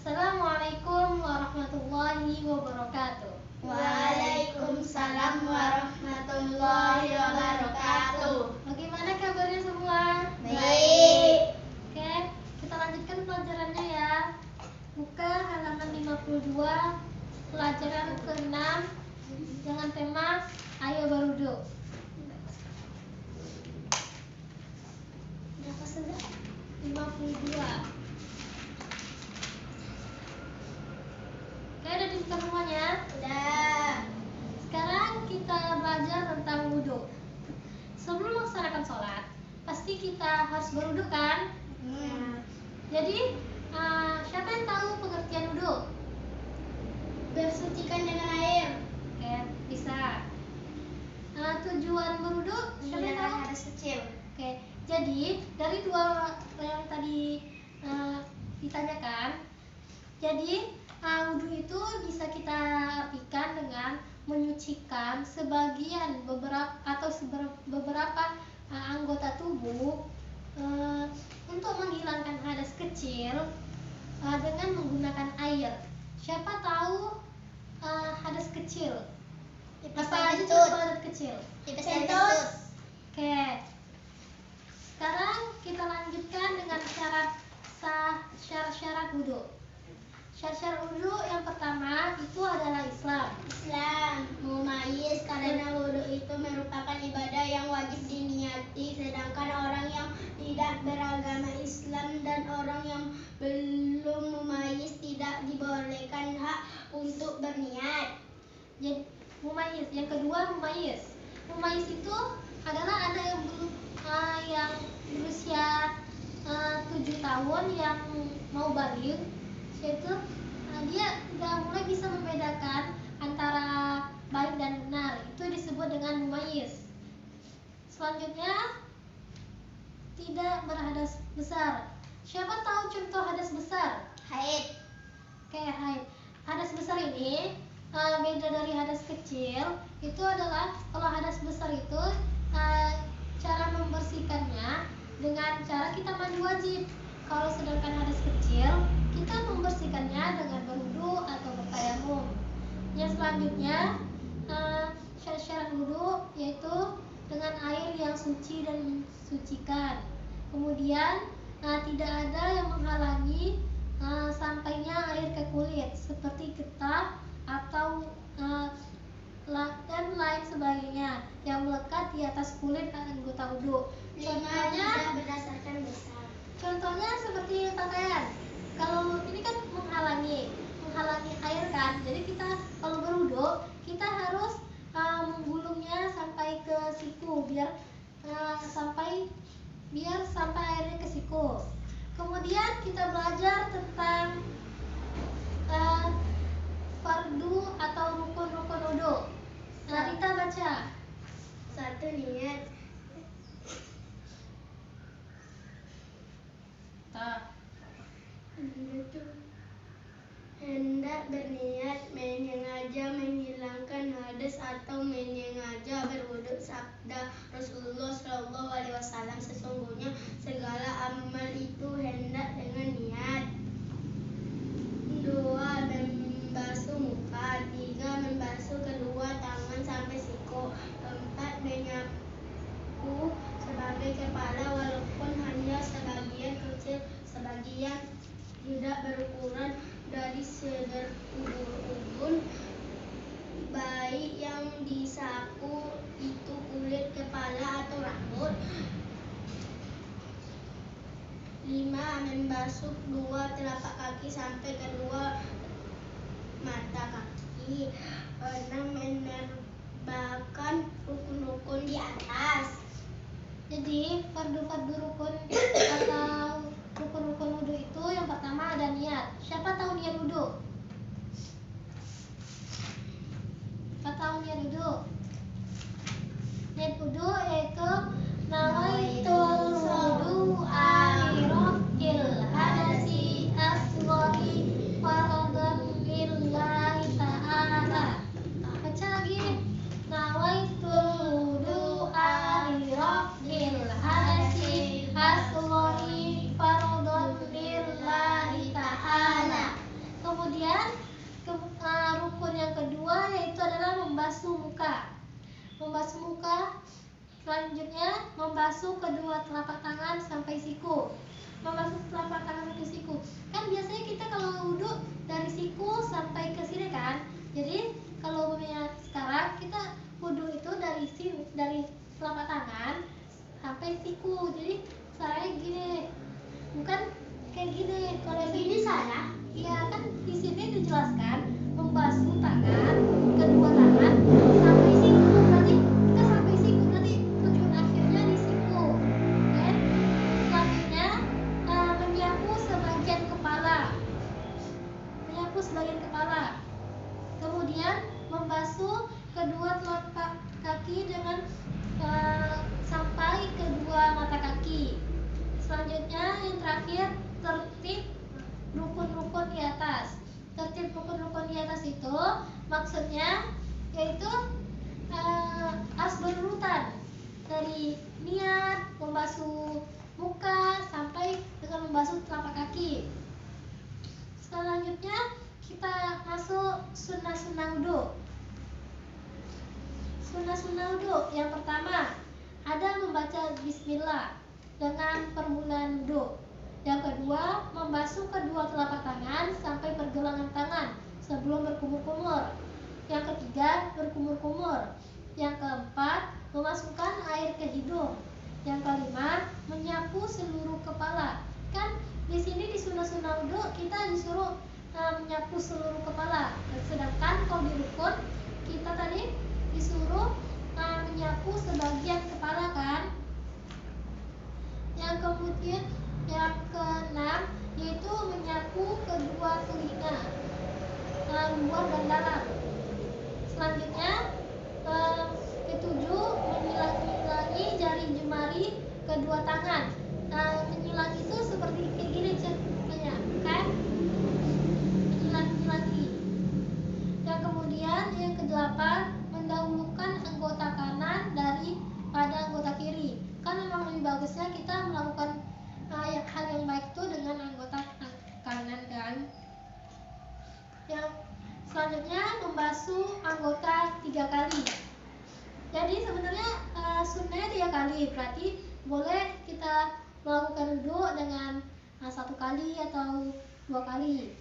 Assalamualaikum warahmatullahi wabarakatuh. Waalaikumsalam warahmatullahi wabarakatuh. Bagaimana kabarnya semua? Baik. Oke, kita lanjutkan pelajarannya ya. Buka halaman 52, pelajaran ke-6 dengan tema Ayo Barudo. Berapa sudah? 52. Oke, udah dibuka semuanya? Udah. Sekarang kita belajar tentang wudhu. Sebelum melaksanakan sholat, pasti kita harus berwudhu kan? Jadi, siapa yang tahu pengertian wudhu? Bersucikan dengan air. Oke, bisa. Tujuan berwudhu, siapa yang tahu? Hadas kecil. Oke, jadi dari dua yang tadi ditanyakan, jadi wudhu itu bisa kita artikan dengan menyucikan sebagian beberapa anggota tubuh untuk menghilangkan hadas kecil dengan menggunakan air. Siapa tahu hadas kecil? Apa aja contoh hadas kecil? Kentut. Oke. Sekarang kita lanjutkan dengan syarat-syarat wudhu. Syarat-syarat wudhu yang pertama itu adalah Islam. Mumayyiz, karena wudhu itu merupakan ibadah yang wajib diniati, sedangkan orang yang tidak beragama Islam dan orang yang belum mumayyiz tidak dibolehkan hak untuk berniat. Jadi mumayyiz. Yang kedua mumayyiz. Mumayyiz itu adalah ada yang berusia 7 tahun yang mau balik, yaitu dia sudah mulai bisa membedakan antara baik dan benar. Itu disebut dengan mumayyiz. Selanjutnya, tidak berhadas besar. Siapa tahu contoh hadas besar? Haid. Oke, haid. Hadas besar ini beda dari hadas kecil. Itu adalah kalau hadas besar itu cara membersihkannya dengan cara kita mandi wajib. Kalau sedangkan hadas kecil, kita membersihkannya dengan berwudu atau bertayamum. Yang selanjutnya, syarat wudhu yaitu dengan air yang suci dan mensucikan. Kemudian tidak ada yang menghalangi sampainya air ke kulit seperti getah atau dan lain sebagainya yang melekat di atas kulit anggota wudhu. Contohnya berdasarkan besar. Contohnya seperti pakaian. Kalau ini kan menghalangi air kan. Jadi kita kalau berwudhu kita harus menggulungnya sampai ke siku biar sampai airnya ke siku. Kemudian kita belajar tentang fardu atau rukun-rukun wudhu. Rita baca. 1. Niat. Hendak berniat menyengaja menghilangkan hadas atau menyengaja berwudu. Sabda Rasulullah SAW, sesungguhnya segala amal itu hendak dengan niat. 2. Membasuh muka. 3. Membasuh kedua tangan sampai siku. 4. Menyapu sebagai kepala walaupun hanya sebagian kecil, sebagian tidak berukuran dari sedar ubun. Baik yang disapu itu kulit kepala atau rambut. 5. Membasuh dua telapak kaki sampai kedua mata kaki. 6. Menerbakan rukun-rukun di atas. Jadi fardu rukun atau rukun-rukun wudhu itu yang pertama ada niat. Siapa tahu niat wudhu? Siapa tahu niat wudhu? Niat wudhu yaitu nawaitul wudu'a liraf'il hadasi asghari fardhan lillahi ta'ala. Baca lagi. Nawaitul wudu'a liraf'il hadasi asghari fardhan lillahi ta'ala. muka. Membasuh muka, selanjutnya membasuh kedua telapak tangan sampai siku. Membasuh telapak tangan sampai siku. Kan biasanya kita kalau wudhu dari siku sampai ke sini kan. Jadi kalau sekarang kita wudhu itu dari telapak tangan sampai siku. Jadi caranya gini, bukan kayak gini. Kalau Ini salah. Iya kan di sini dijelaskan membasuh tangan, kedua tangan sampai siku. Berarti kita sampai siku, berarti tujuan akhirnya di siku. Oke. Selanjutnya menyapu sebagian kepala. Menyapu sebagian kepala. Kemudian membasuh kedua telapak kaki dengan sampai kedua mata kaki. Selanjutnya yang terakhir tertib rukun-rukun di atas. Tertib rukun-rukun di atas itu maksudnya yaitu harus berurutan dari niat membasuh muka sampai dengan membasuh telapak kaki. Selanjutnya kita masuk sunnah-sunnah wudhu. Sunnah-sunnah wudhu yang pertama ada membaca bismillah dengan permulaan wudhu. Yang kedua, membasuh kedua telapak tangan sampai pergelangan tangan sebelum berkumur-kumur. Yang ketiga, berkumur-kumur. Yang keempat, memasukkan air ke hidung. Yang kelima, menyapu seluruh kepala. Kan di sini di sunnah-sunnah wudhu kita disuruh menyapu seluruh kepala. Sedangkan kalau di rukun kita tadi disuruh menyapu sebagian kepala kan. Yang kemudian yang keenam yaitu menyapu kedua telinga, luar dan dalam. Selanjutnya ketujuh menyilang-nyilangi jari jemari kedua tangan. Menyilang itu seperti kayak gini contohnya, kan? Menyilang-nyilangi. Dan kemudian yang kedelapan mendahulukan anggota kanan daripada anggota kiri. Kan memang lebih bagusnya kita melakukan hal yang baik itu dengan anggota kanan kan. Yang selanjutnya membasuh anggota 3 kali. Jadi sebenarnya sunnahnya 3 kali, berarti boleh kita melakukan wudhu dengan 1 kali atau 2 kali.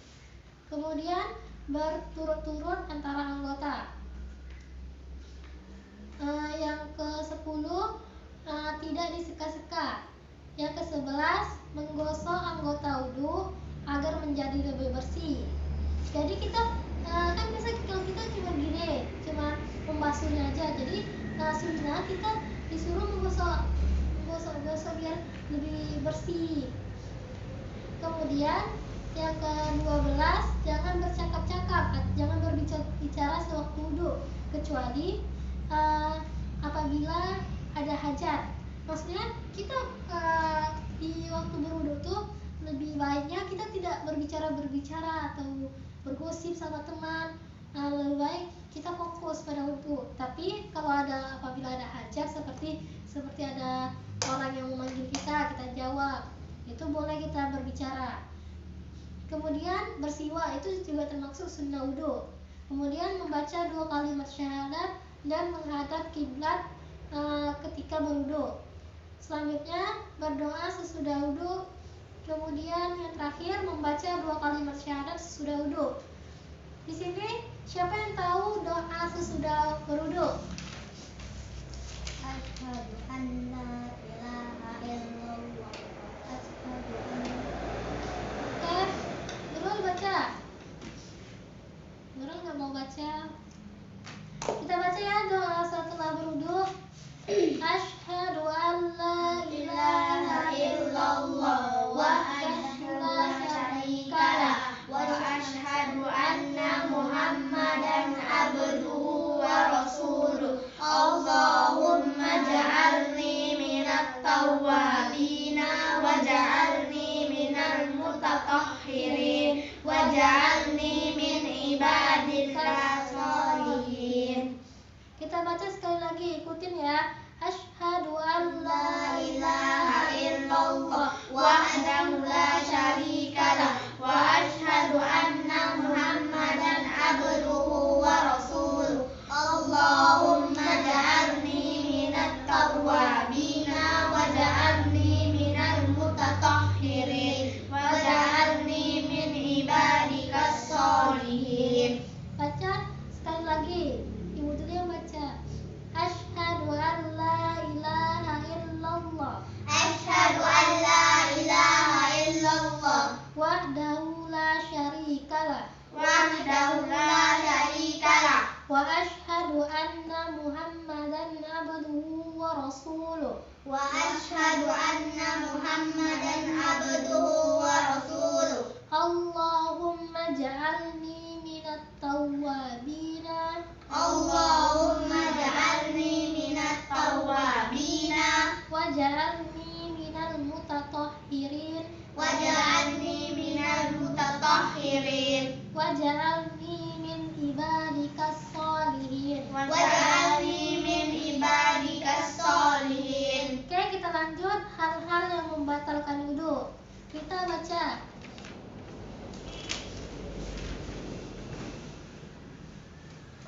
Kemudian berturut-turut antara anggota. Yang ke-10 tidak diseka-seka. Yang ke-11 menggosok anggota wudhu agar menjadi lebih bersih. Jadi kita kan biasa kalau kita cuma gini, cuma membasuhnya aja. Jadi sunnah kita disuruh menggosok biar lebih bersih. Kemudian yang ke-12 jangan bercakap-cakap, jangan berbicara sewaktu wudhu kecuali apabila ada hajat. Maksudnya kita di waktu berwudhu tuh lebih baiknya kita tidak berbicara atau bergosip sama teman. Lebih baik kita fokus pada wudhu. Tapi kalau apabila ada hajat seperti ada orang yang memanggil kita jawab, itu boleh kita berbicara. Kemudian bersiwak itu juga termasuk sunnah wudhu. Kemudian membaca 2 kalimat syahadat dan menghadap kiblat ketika berwudhu. Selanjutnya berdoa sesudah wudhu. Kemudian yang terakhir membaca 2 kalimat syahadat sesudah wudhu. Di sini siapa yang tahu doa sesudah berwudhu? Asyhadu an la ilaha illallah. Asyhadu an. Oke, Nurul baca. Nurul nggak mau baca. Kita baca ya doa setelah berwudhu. Asyhadu an la ilaha illallah wahdahu la syarika lah wa asyhadu anna Muhammadan abduhu wa rasuluh. Allahumma ja'alni minat tawwabina wa ja'alni minal mutatahhirin wa ja'alni min ibadika sholihin. Kita baca sekali lagi, ikutin ya. Asyhadu an la ilaha illallah wahdahu la syarika lah wa asyhadu anna Muhammadan abduhu wa rasuluh. Allahu rasuluh. وأشهد أن محمدا عبده ورسوله. Allahumma ja'alni minat tawwabina. Allahumma ja'alni minat tawwabina. Waj'alni minal mutatahhirin. Waj'alni minal mutatahhirin. Waj'alni min ibadikas sholihin. Waj'alni min ibadikas sholihin. Oke, kita lanjut hal-hal yang membatalkan wudu. Kita baca.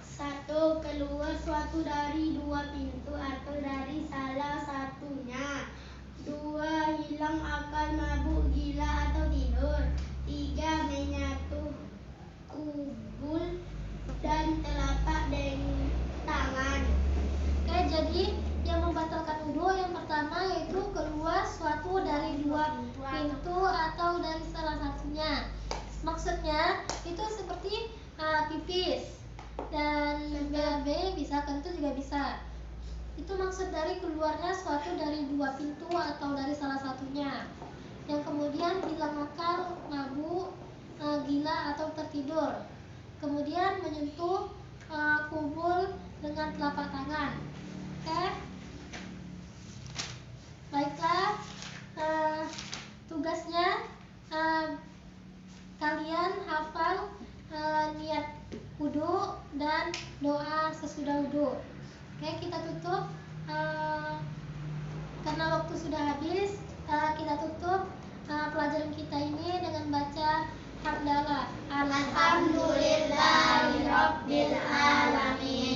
Satu, keluar suatu dari dua pintu atau dari salah satunya. Dua, hilang akal, mabuk, gila atau tidur. Tiga, menyatu kubul dan telapak dengan tangan. Oke, jadi yang membatalkan wudu yang pertama yaitu keluar suatu dari dua pintu atau dari salah satunya. Maksudnya itu seperti pipis dan BAB bisa, kentut juga bisa. Itu maksud dari keluarnya suatu dari dua pintu atau dari salah satunya. Yang kemudian hilang akal, mabuk, gila atau tertidur. Kemudian menyentuh kubul dengan telapak tangan. Oke. Baiklah, tugasnya kalian hafal niat wudu dan doa sesudah wudu. Oke, kita tutup karena waktu sudah habis. Kita tutup pelajaran kita ini dengan baca hamdalah. Alhamdulillahirabbil alamin.